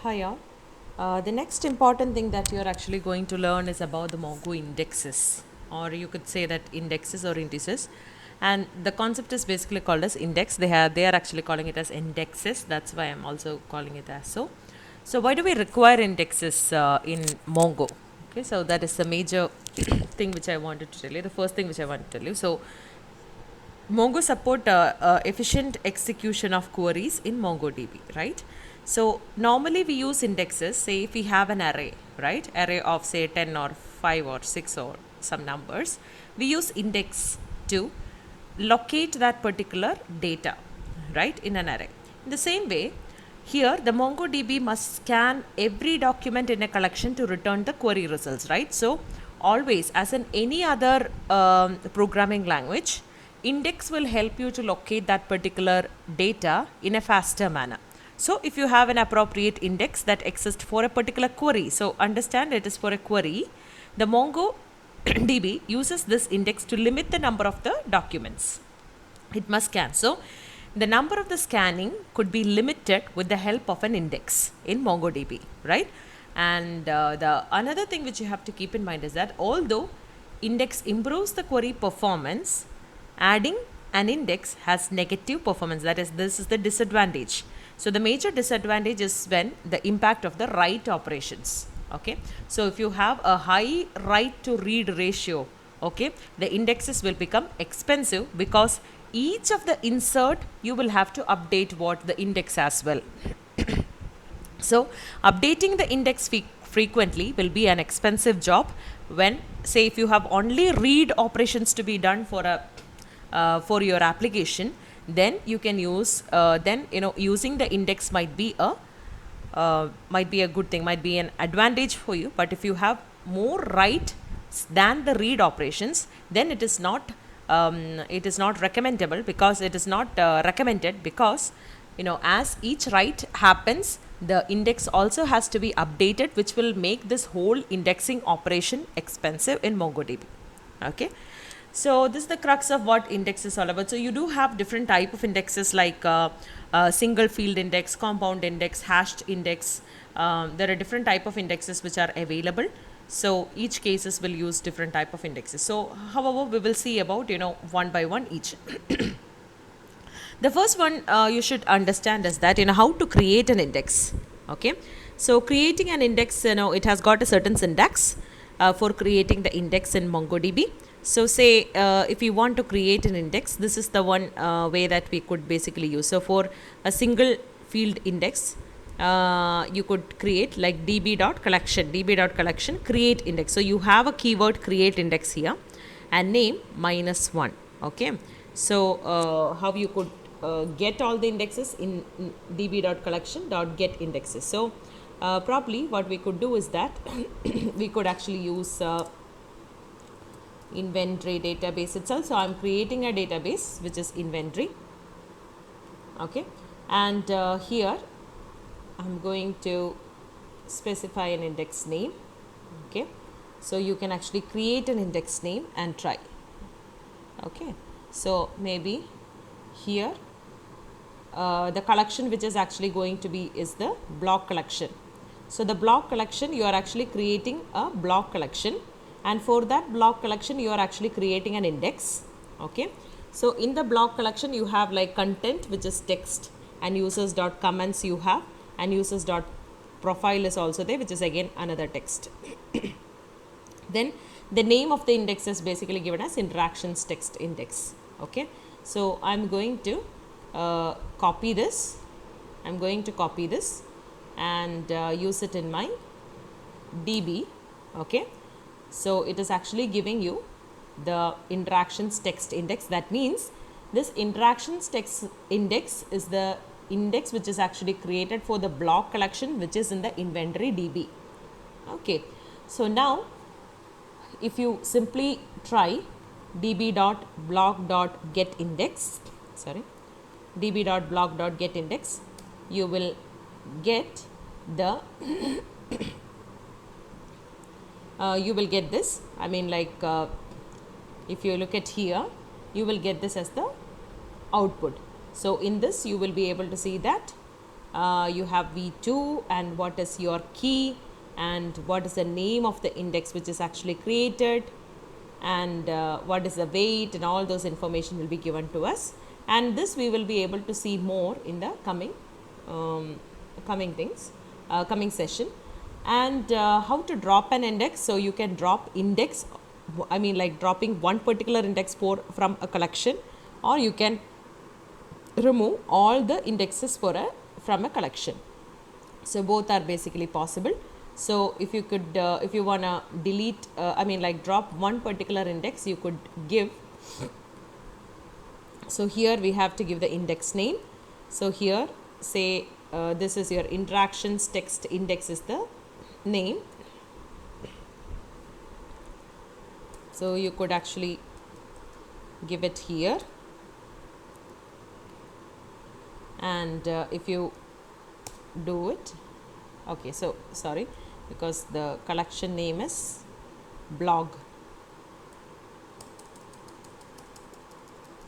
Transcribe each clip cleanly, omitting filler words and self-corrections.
Hi all. The next important thing that you're actually going to learn is about the Mongo indexes, or you could say that indexes or indices. And the concept is basically called as index. They are actually calling it as indexes. That's why I'm also calling it as so. So why do we require indexes in Mongo? Okay, so that is the major thing which I wanted to tell you. The first thing which I want to tell you. So Mongo support efficient execution of queries in MongoDB, right? So normally we use indexes, say if we have an array, right? Array of say 10 or 5 or 6 or some numbers, we use index to locate that particular data, right, in an array. In the same way, here the MongoDB must scan every document in a collection to return the query results, right? So always, as in any other programming language, index will help you to locate that particular data in a faster manner. So if you have an appropriate index that exists for a particular query, so understand it is for a query, the MongoDB uses this index to limit the number of the documents it must scan. So the number of the scanning could be limited with the help of an index in MongoDB, right? And the another thing which you have to keep in mind is that although index improves the query performance, adding an index has negative performance. That is, this is the disadvantage. So the major disadvantage is when the impact of the write operations. Okay, so if you have a high write to read ratio, okay, the indexes will become expensive because each of the insert you will have to update what the index as well. So updating the index frequently will be an expensive job when, say, if you have only read operations to be done for a for your application, then you can use using the index might be a good thing, might be an advantage for you. But if you have more write than the read operations, then it is not recommendable, because it is not recommended, because as each write happens, the index also has to be updated, which will make this whole indexing operation expensive in MongoDB. Okay, so this is the crux of what index is all about. So you do have different type of indexes like single field index, compound index, hashed index. There are different type of indexes which are available. So each cases will use different type of indexes. So however, we will see about one by one each. The first one you should understand is that how to create an index. Okay, so creating an index, it has got a certain syntax for creating the index in MongoDB. So say if you want to create an index, this is the one way that we could basically use. So for a single field index, you could create like db.collection create index. So you have a keyword create index here and name -1. Okay, so how you could get all the indexes in db.collection.get indexes. So probably what we could do is that we could actually use inventory database itself. So I'm creating a database which is inventory. Okay, and here I'm going to specify an index name. Okay, so you can actually create an index name and try. Okay, so maybe here the collection which is actually going to be is the block collection. So the block collection, you are actually creating a block collection, and for that block collection you are actually creating an index. Okay, so in the block collection you have like content, which is text, and users.comments you have, and users.profile is also there, which is again another text. Then the name of the index is basically given as interactions text index. Okay, so I'm going to copy this and use it in my DB. Okay, so it is actually giving you the interactions text index. That means this interactions text index is the index which is actually created for the block collection, which is in the inventory DB. Okay, so now if you simply try db.block.getIndex, db.block.getIndex, you will get the you will get this. I mean, like if you look at here, you will get this as the output. So in this you will be able to see that you have v2 and what is your key and what is the name of the index which is actually created, and what is the weight, and all those information will be given to us, and this we will be able to see more in the coming session. And how to drop an index. So you can drop index, I mean like dropping one particular index from a collection, or you can remove all the indexes from a collection. So both are basically possible. So if you could if you want to delete I mean like drop one particular index, you could give, so here we have to give the index name. So here say this is your interactions text index is the name. So you could actually give it here, and if you do it, okay, so sorry, because the collection name is blog,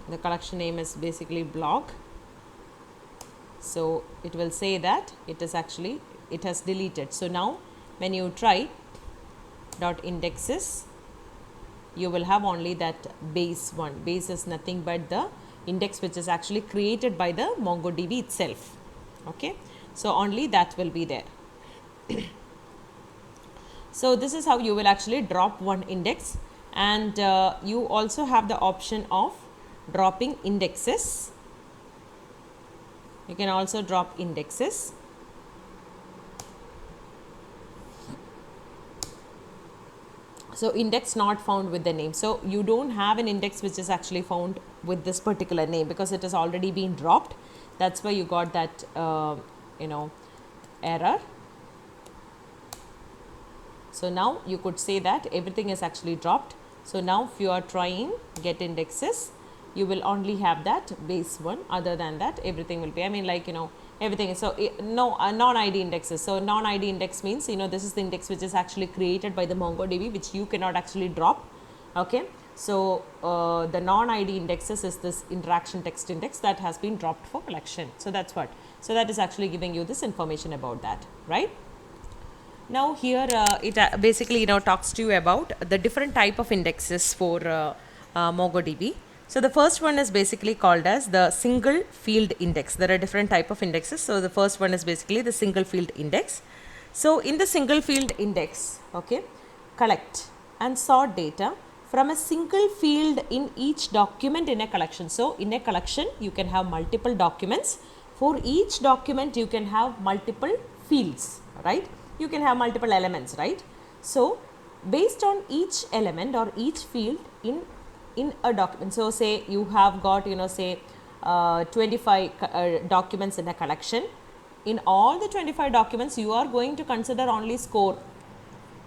the collection name is basically blog, so it will say that it has deleted. So now when you try dot indexes, you will have only that base one. Base is nothing but the index which is actually created by the MongoDB itself. Okay, so only that will be there. So this is how you will actually drop one index, and you also have the option of dropping indexes. You can also drop indexes. So index not found with the name. So you don't have an index which is actually found with this particular name because it has already been dropped. That's why you got that error. So now you could say that everything is actually dropped. So now if you are trying get indexes, you will only have that base one. Other than that, everything will be, I mean like everything is, so no non-ID indexes. So non-ID index means this is the index which is actually created by the MongoDB, which you cannot actually drop. Okay, so the non-ID indexes is this interaction text index that has been dropped for collection. So that's what, so that is actually giving you this information about that, right? Now here it basically talks to you about the different type of indexes for MongoDB. So the first one is basically called as the single field index. There are different type of indexes. So the first one is basically the single field index. So in the single field index, okay, collect and sort data from a single field in each document in a collection. So in a collection you can have multiple documents. For each document you can have multiple fields, right? You can have multiple elements, right? So based on each element or each field in a document, so say you have got say 25 documents in a collection. In all the 25 documents you are going to consider only score.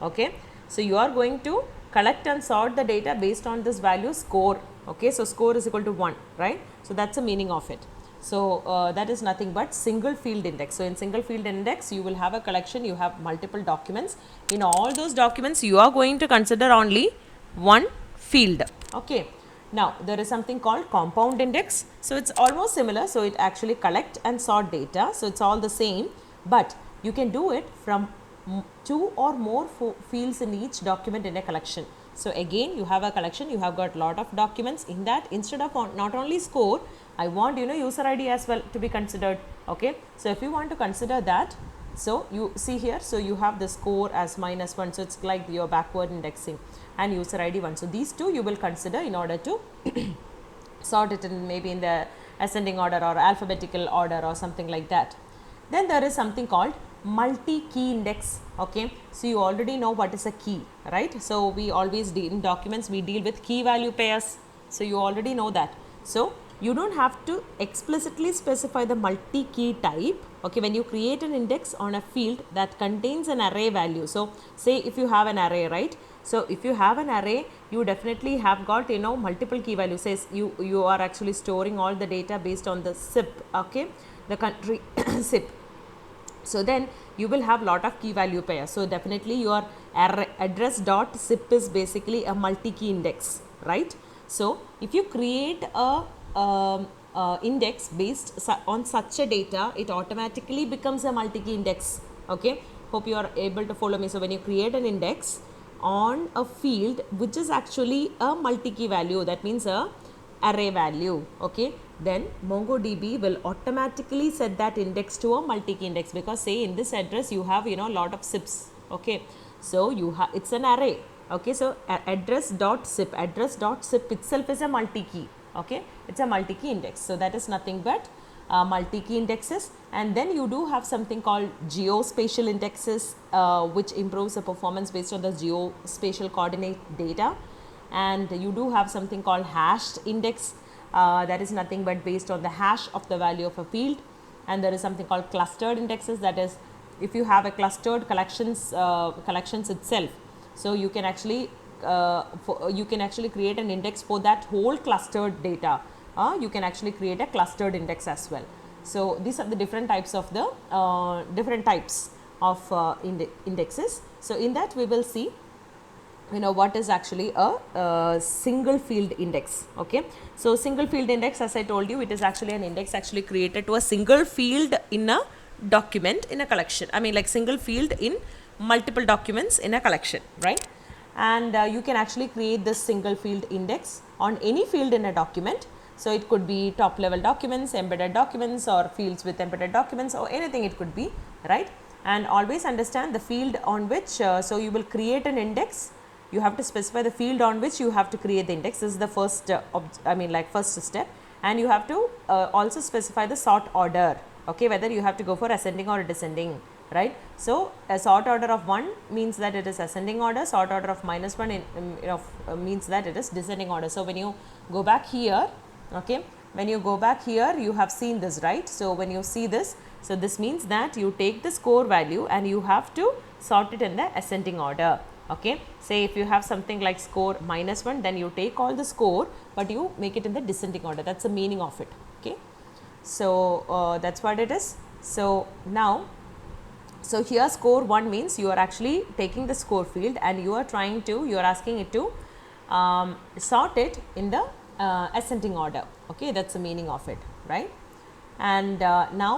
Okay, so you are going to collect and sort the data based on this value score. Okay, so score is equal to 1, right? So that's the meaning of it. So that is nothing but single field index. So in single field index you will have a collection, you have multiple documents. In all those documents you are going to consider only one field. Okay, now there is something called compound index. So it's almost similar. So it actually collect and sort data. So it's all the same, but you can do it from 2 or more fields in each document in a collection. So again you have a collection, you have got lot of documents. In that, instead of not only score, I want user ID as well to be considered. Okay, so if you want to consider that, so you see here, so you have the score as -1, so it's like your backward indexing, and user ID 1. So these two you will consider in order to sort it in maybe in the ascending order or alphabetical order or something like that. Then there is something called multi-key index. Okay, so you already know what is a key, right? So we always deal in documents, we deal with key value pairs. So you already know that. So you don't have to explicitly specify the multi-key type. Okay, when you create an index on a field that contains an array value. So say if you have an array, right? So if you have an array, you definitely have got multiple key values. Says you are actually storing all the data based on the zip. Okay, the country zip. So then you will have lot of key value pairs. So definitely your address dot zip is basically a multi-key index, right? So if you create a index based on such a data, it automatically becomes a multi-key index. Okay, hope you are able to follow me. So when you create an index on a field which is actually a multi-key value, that means a array value, okay, then MongoDB will automatically set that index to a multi-key index, because say in this address you have a lot of zips, okay, so you have, it's an array, okay, so address.zip itself is a multi-key, okay, it's a multi-key index. So that is nothing but multi-key indexes. And then you do have something called geospatial indexes, which improves the performance based on the geospatial coordinate data. And you do have something called hashed index, that is nothing but based on the hash of the value of a field. And there is something called clustered indexes, that is if you have a clustered collections itself, so you can actually create an index for that whole clustered data. You can actually create a clustered index as well. So these are the different types of the indexes. So in that we will see what is actually a single field index. Okay, so single field index, as I told you, it is actually an index actually created to a single field in a document in a collection. I mean, like single field in multiple documents in a collection, right? And you can actually create this single field index on any field in a document. So it could be top level documents, embedded documents, or fields with embedded documents, or anything it could be, right? And always understand the field on which, so you will create an index. You have to specify the field on which you have to create the index. This is the first first step. And you have to also specify the sort order, okay, whether you have to go for ascending or descending, right? So a sort order of 1 means that it is ascending order, sort order of -1 means that it is descending order. So when you go back here, okay, when you go back here, you have seen this, right? So when you see this, so this means that you take the score value and you have to sort it in the ascending order. Okay, say if you have something like score -1, then you take all the score, but you make it in the descending order. That's the meaning of it. Okay, so that's what it is. So now, so here score 1 means you are actually taking the score field and you are asking it to sort it in the ascending order. Okay, that's the meaning of it, right? And now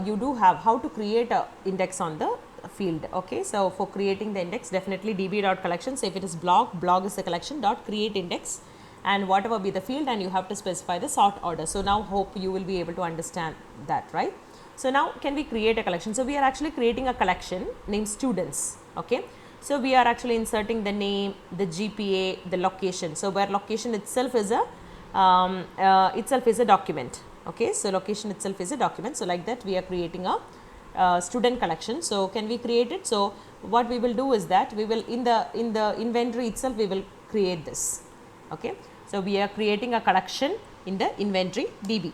you do have how to create a index on the field. Okay, so for creating the index, definitely db.collection. So if it is blog is the collection dot create index, and whatever be the field, and you have to specify the sort order. So now hope you will be able to understand that, right? So now can we create a collection? So we are actually creating a collection named students. Okay, so we are actually inserting the name, the GPA, the location. So where location itself is a document. Okay, so location itself is a document. So like that we are creating a student collection. So can we create it? So what we will do is that we will in the inventory itself we will create this. Okay, so we are creating a collection in the inventory DB,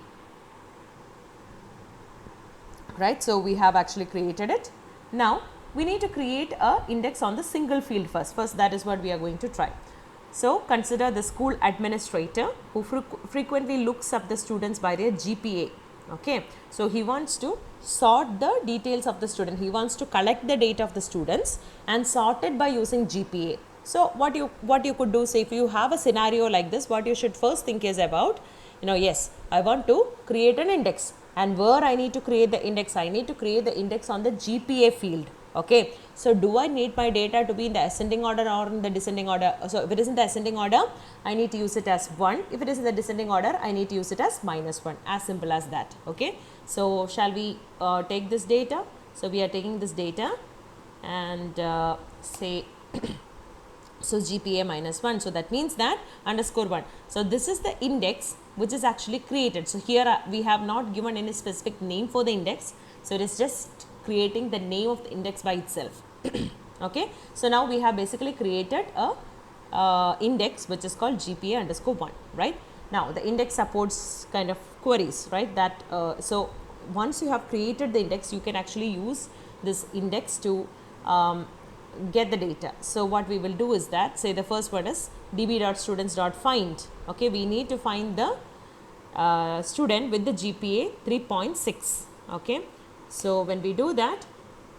right? So we have actually created it. Now we need to create a index on the single field first. That is what we are going to try. So consider the school administrator who frequently looks up the students by their GPA. Okay, so he wants to sort the details of the student. He wants to collect the data of the students and sort it by using GPA. So what you could do, say if you have a scenario like this, what you should first think is about, yes, I want to create an index, and where I need to create the index, I need to create the index on the GPA field. Okay, so do I need my data to be in the ascending order or in the descending order? So if it is in the ascending order, I need to use it as 1. If it is in the descending order, I need to use it as -1. As simple as that. Okay, so shall we take this data? So we are taking this data and say so GPA -1. So that means that _1. So this is the index which is actually created. So here we have not given any specific name for the index. So it is just creating the name of the index by itself. Okay, so now we have basically created a index which is called GPA _1, right? Now the index supports kind of queries, right? That so once you have created the index, you can actually use this index to get the data. So what we will do is that, say the first one is db.students.find. Okay, we need to find the student with the GPA 3.6. Okay, so when we do that,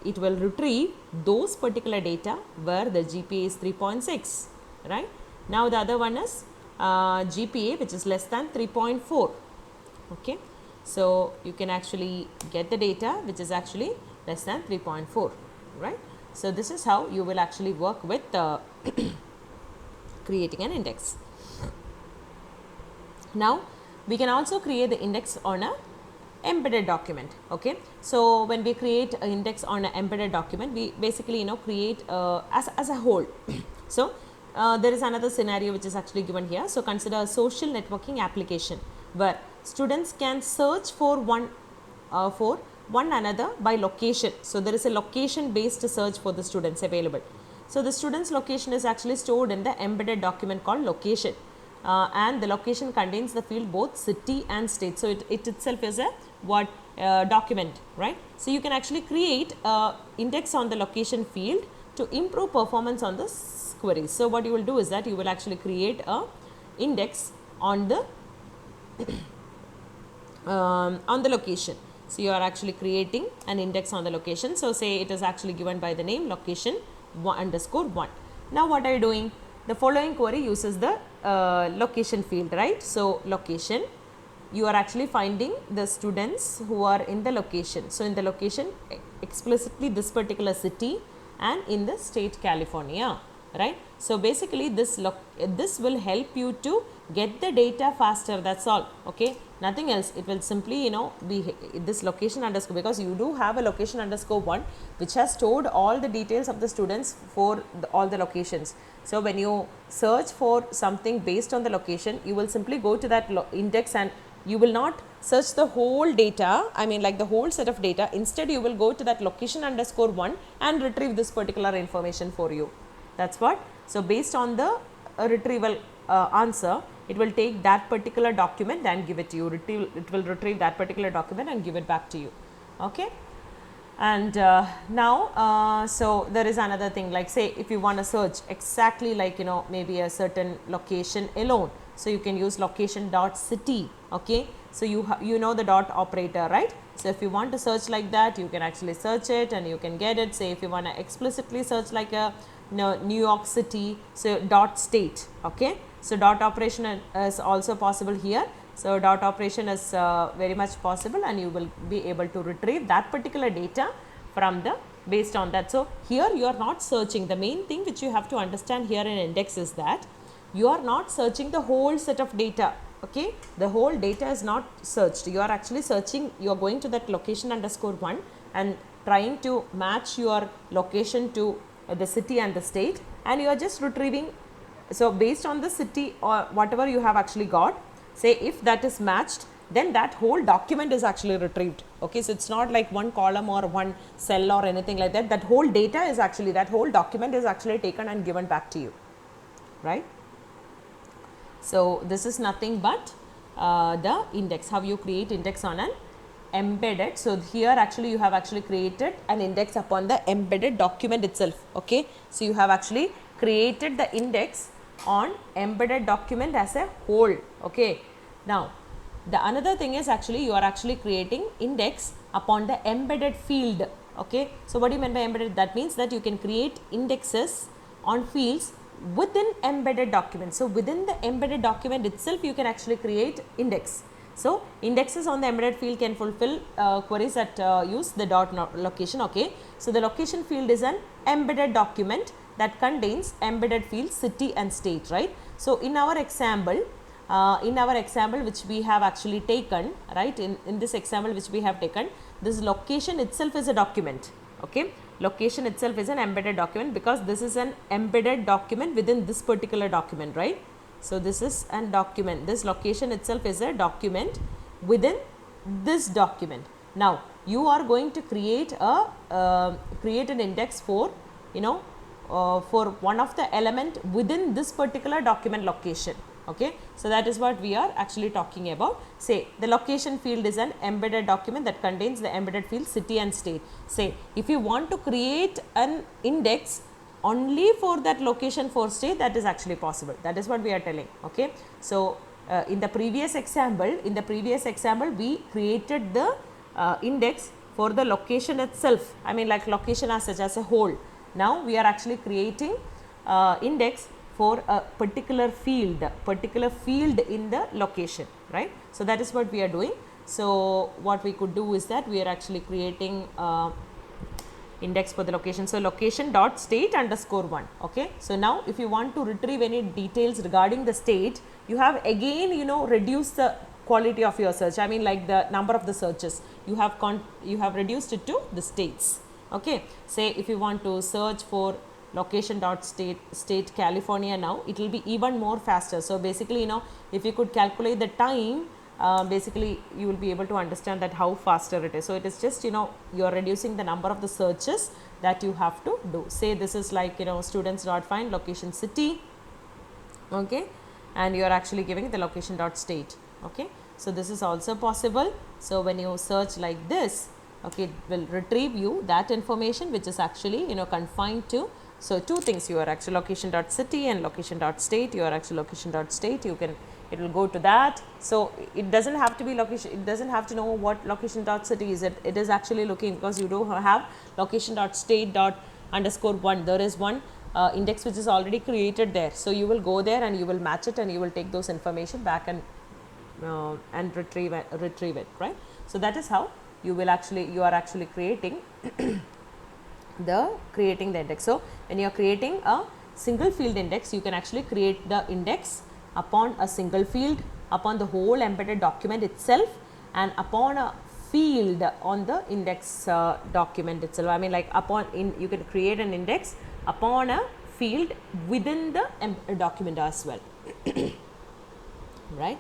it will retrieve those particular data where the GPA is 3.6, right? Now the other one is GPA which is less than 3.4, Okay, so you can actually get the data which is actually less than 3.4, right? So this is how you will actually work with creating an index. Now we can also create the index on a embedded document. Okay, so when we create an index on an embedded document, we basically create as a whole. So there is another scenario which is actually given here. So consider a social networking application where students can search for one another by location. So there is a location based search for the students available. So the student's location is actually stored in the embedded document called location. And the location contains the field both city and state. So it itself is a document, right? So you can actually create a index on the location field to improve performance on the queries. So what you will do is that you will actually create a index on the location. So you are actually creating an index on the location. So say it is actually given by the name location _1. Now what are you doing? The following query uses the location field, right? So location, you are actually finding the students who are in the location. So in the location explicitly this particular city and in the state California, right? So basically this will help you to get the data faster, that's all. Okay, nothing else. It will simply be this location underscore, because you do have a location _1 which has stored all the details of the students for all the locations. So when you search for something based on the location, you will simply go to that index and you will not search the whole data, I mean like the whole set of data. Instead you will go to that location _1 and retrieve this particular information for you. That's what. So based on the retrieval answer, it will take that particular document and give it to you. It will retrieve that particular document and give it back to you. Okay. And now so there is another thing, like say if you want to search exactly like maybe a certain location alone, so you can use location.city. Okay, so you know the dot operator, right? So if you want to search like that, you can actually search it and you can get it. Say if you want to explicitly search like a New York City, so dot state. Okay, so dot operation is also possible here. So dot operation is very much possible, and you will be able to retrieve that particular data from the based on that. So here you are not searching. The main thing which you have to understand here in index is that you are not searching the whole set of data. Okay, the whole data is not searched. You are actually searching, you are going to that location _1 and trying to match your location to the city and the state, and you are just retrieving. So based on the city or whatever you have actually got, say if that is matched, then that whole document is actually retrieved. Okay, so it's not like one column or one cell or anything like that. That whole data is actually, that whole document is actually taken and given back to you, right? So this is nothing but the index, how you create index on an embedded. So here actually you have actually created an index upon the embedded document itself. Okay, so you have actually created the index on embedded document as a whole. Okay, now the another thing is actually you are actually creating index upon the embedded field. Okay, so what do you mean by embedded? That means that you can create indexes on fields within embedded document. So within the embedded document itself you can actually create index. So indexes on the embedded field can fulfill queries that use the dot location. Okay, so the location field is an embedded document that contains embedded fields city and state, right? So in our example which we have actually taken, right, in this example which we have taken, this location itself is a document. Okay, location itself is an embedded document because this is an embedded document within this particular document, right? So this is a document, this location itself is a document within this document. Now you are going to create a create an index for for one of the element within this particular document location. Okay, so that is what we are actually talking about. Say the location field is an embedded document that contains the embedded field city and state. Say if you want to create an index only for that location for state, that is actually possible. That is what we are telling. Okay, so in the previous example we created the index for the location itself, I mean like location as such as a whole. Now we are actually creating index for a particular field in the location, right? So that is what we are doing. So what we could do is that we are actually creating index for the location. So location dot state underscore 1. Okay. So now if you want to retrieve any details regarding the state, you have again, you know, reduced the quality of your search. I mean, like the number of the searches you have reduced it to the states. Okay. Say if you want to search for location dot state California, now it will be even more faster. So basically, you know, if you could calculate the time, basically you will be able to understand that how faster it is. So it is just, you know, you are reducing the number of the searches that you have to do. Say this is like, you know, students dot find location city, okay, and you are actually giving the location dot state. Okay. So this is also possible. So when you search like this, okay, it will retrieve you that information which is actually, you know, confined to. So two things, you are actually location dot city and location dot state. You are actually location dot state, you can, it will go to that. So it doesn't have to be location, it doesn't have to know what location dot city is. It is actually looking, because you do have location dot state dot underscore 1. There is one index which is already created there. So you will go there and you will match it and you will take those information back and retrieve it, right? So that is how you will actually, you are actually creating creating the index. So when you are creating a single field index, you can actually create the index upon a single field, upon the whole embedded document itself, and upon a field on the index document itself. I mean, like you can create an index upon a field within the document as well. Right.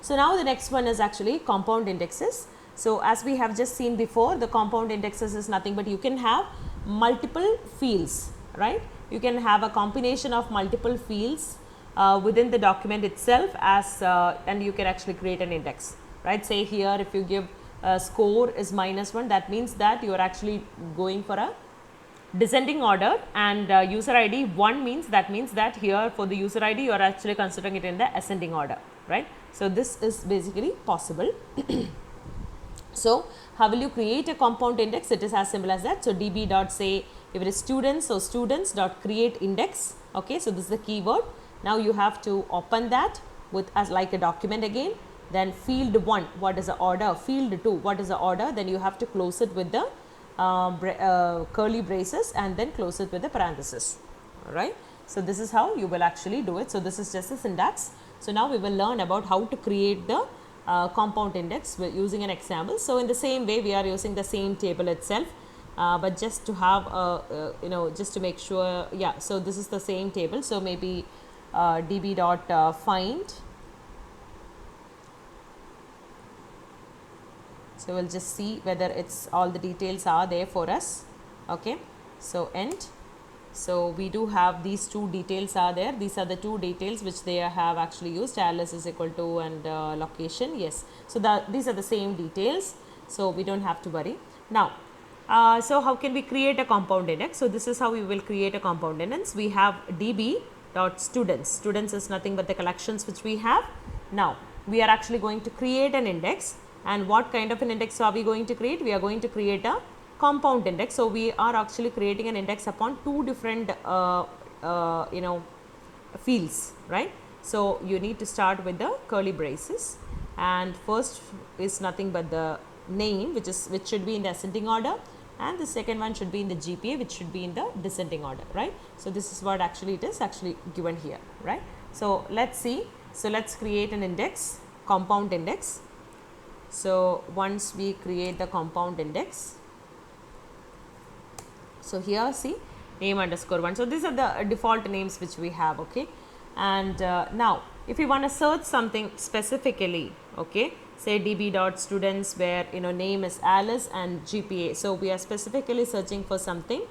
So now the next one is actually compound indexes. So as we have just seen before, the compound indexes is nothing but you can have multiple fields, right? You can have a combination of multiple fields within the document itself, as and you can actually create an index, right? Say here if you give score is -1, that means that you are actually going for a descending order, and user ID 1 means that here for the user ID you are actually considering it in the ascending order, right? So this is basically possible. So how will you create a compound index? It is as simple as that. So db dot say if it is students, so students dot create index. Okay, so this is the keyword. Now you have to open that with as like a document again. Then field 1, what is the order? Field 2, what is the order? Then you have to close it with the curly braces and then close it with the parenthesis. All right. So this is how you will actually do it. So this is just a syntax. So now we will learn about how to create the compound index using an example. So in the same way, we are using the same table itself, but just to have you know, just to make sure, yeah. So this is the same table. So maybe db dot find. So we'll just see whether it's all the details are there for us. Okay. So end. So we do have these two details are there. These are the two details which they have actually used. Alice is equal to and location. Yes. So these are the same details. So we don't have to worry. Now, so how can we create a compound index? So this is how we will create a compound index. We have db dot students. Students is nothing but the collections which we have. Now we are actually going to create an index. And what kind of an index are we going to create? We are going to create a compound index. So we are actually creating an index upon two different you know, fields, right? So you need to start with the curly braces, and first is nothing but the name, which should be in the ascending order, and the second one should be in the GPA, which should be in the descending order, right? So this is what actually it is actually given here, right? So let's see. So let's create an index, compound index. So once we create the compound index, so here see name underscore 1. So these are the default names which we have, okay. And now if you want to search something specifically, okay, say db dot students where, you know, name is Alice and GPA. So we are specifically searching for something.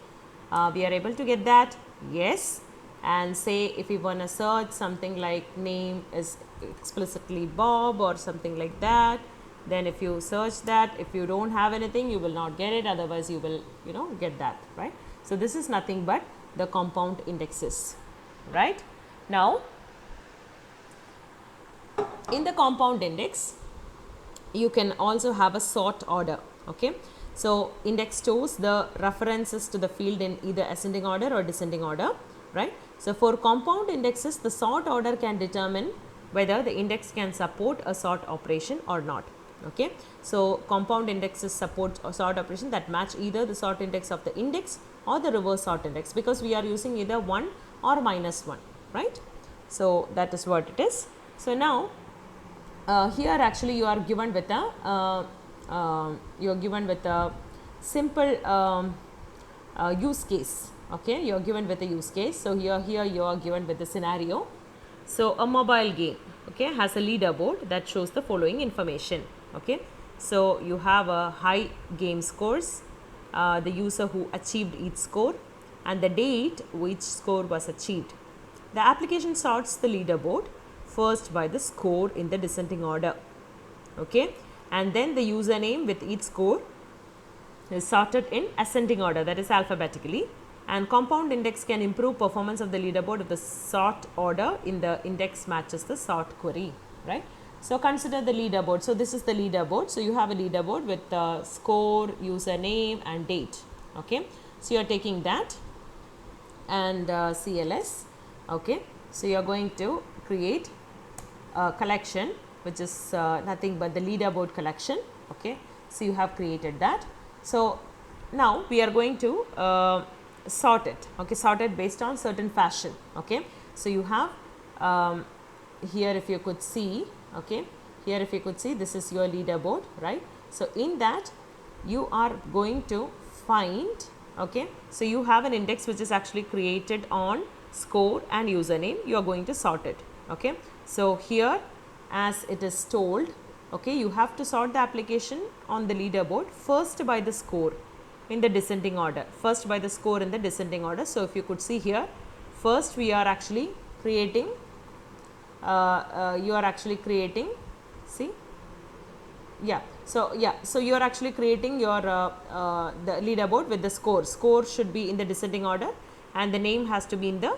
We are able to get that, yes. And say if you want to search something like name is explicitly Bob or something like that, then if you search that, if you don't have anything, you will not get it, otherwise you will, you know, get that, right? So this is nothing but the compound indexes, right? Now in the compound index you can also have a sort order, okay. So index stores the references to the field in either ascending order or descending order. right? So for compound indexes, the sort order can determine whether the index can support a sort operation or not. Okay, so compound indexes support a sort operation that match either the sort index of the index or the reverse sort index, because we are using either 1 or -1, right? So that is what it is. So now here actually you are given with a simple use case. Okay, you are given with a use case. So here you are given with the scenario. So a mobile game, okay, has a leaderboard that shows the following information. Okay, so you have a high game scores, the user who achieved each score, and the date which score was achieved. The application sorts the leaderboard first by the score in the descending order. Okay, and then the username with each score is sorted in ascending order, that is alphabetically. And compound index can improve performance of the leaderboard if the sort order in the index matches the sort query, right? So consider the leaderboard. So this is the leaderboard. So you have a leaderboard with score, username and date. Okay, so you are taking that and CLS. Okay, so you are going to create a collection which is nothing but the leaderboard collection. Okay, so you have created that. So now we are going to sort it. Okay, sort it based on certain fashion. Okay, so you have here, if you could see, okay, here if you could see, this is your leaderboard, right? So in that you are going to find, okay, so you have an index which is actually created on score and username. You are going to sort it. Okay, so here as it is told, okay, you have to sort the application on the leaderboard first by the score in the descending order, first by the score in the descending order. So if you could see here, first we are actually creating you are actually creating, see, yeah, so you are actually creating your the leaderboard with the score should be in the descending order and the name has to be in the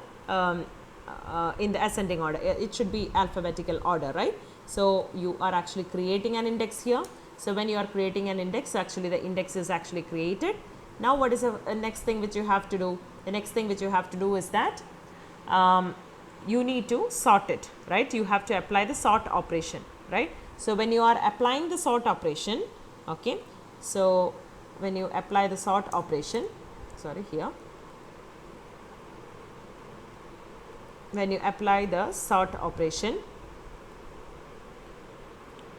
ascending order. It should be alphabetical order, right? So you are actually creating an index here. So when you are creating an index, actually the index is actually created. Now what is the next thing which you have to do? The next thing which you have to do is that you need to sort it, right? You have to apply the sort operation, right? So when you are applying the sort operation, okay, so when you apply the sort operation, sorry, here, when you apply the sort operation,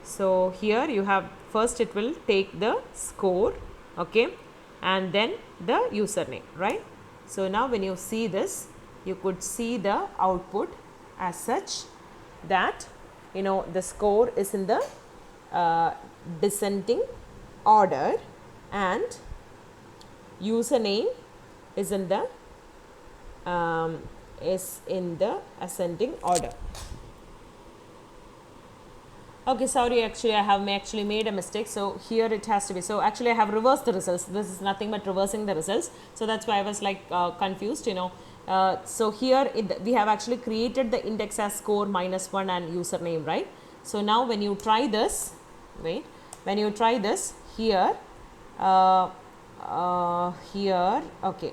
so here you have, first it will take the score, okay, and then the username, right? So now when you see this, you could see the output as such that, you know, the score is in the descending order and username is in the ascending order. Okay, sorry, actually I have actually made a mistake. So here it has to be, so actually I have reversed the results. This is nothing but reversing the results. So that's why I was like confused, you know. So here we have actually created the index as score -1 and username, right? So now when you try this, wait, when you try this here, here, okay,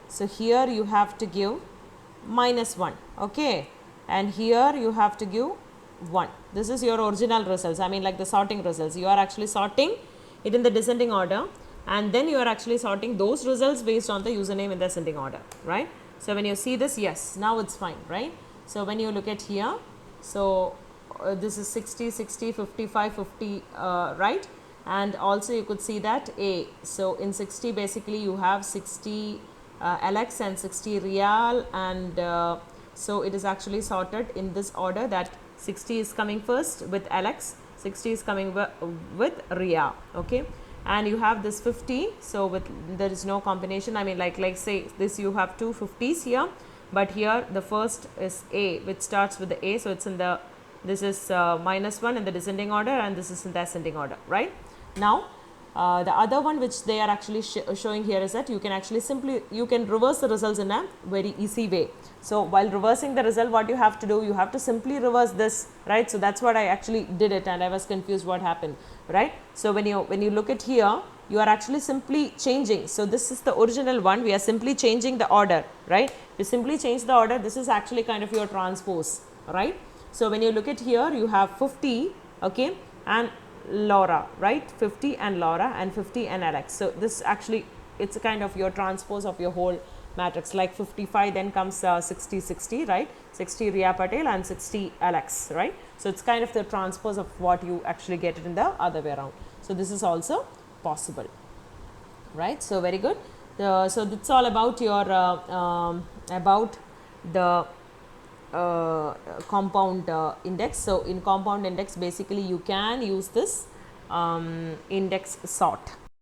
so here you have to give -1, okay, and here you have to give 1. This is your original results, I mean like the sorting results. You are actually sorting it in the descending order and then you are actually sorting those results based on the username in the ascending order, right? So when you see this, yes, now it's fine, right? So when you look at here, so this is 60, 60, 55, 50, right? And also you could see that A, so in 60 basically you have 60 LX and 60 Real, and so it is actually sorted in this order that 60 is coming first with LX, 60 is coming with Ria, okay, and you have this 50, so with there is no combination, I mean like say this you have two 50s here, but here the first is A which starts with the A, so it's in the, this is -1 in the descending order and this is in the ascending order, right? Now the other one which they are actually showing here is that you can actually simply, you can reverse the results in a very easy way. So while reversing the result, what you have to do, you have to simply reverse this, right? So that's what I actually did it and I was confused what happened, right? So when you look at here, you are actually simply changing. So this is the original one, we are simply changing the order, right? You simply change the order, this is actually kind of your transpose, right? So when you look at here, you have 50, okay, and Laura, right? 50 and Laura, and 50 and Alex. So this actually, it's a kind of your transpose of your whole matrix, like 55 then comes 60 60, right? 60 Riya Patel and 60 Alex, right? So it's kind of the transpose of what you actually get it in the other way around. So this is also possible, right? So very good. So that's all about your about the compound index. So in compound index, basically you can use this index sort,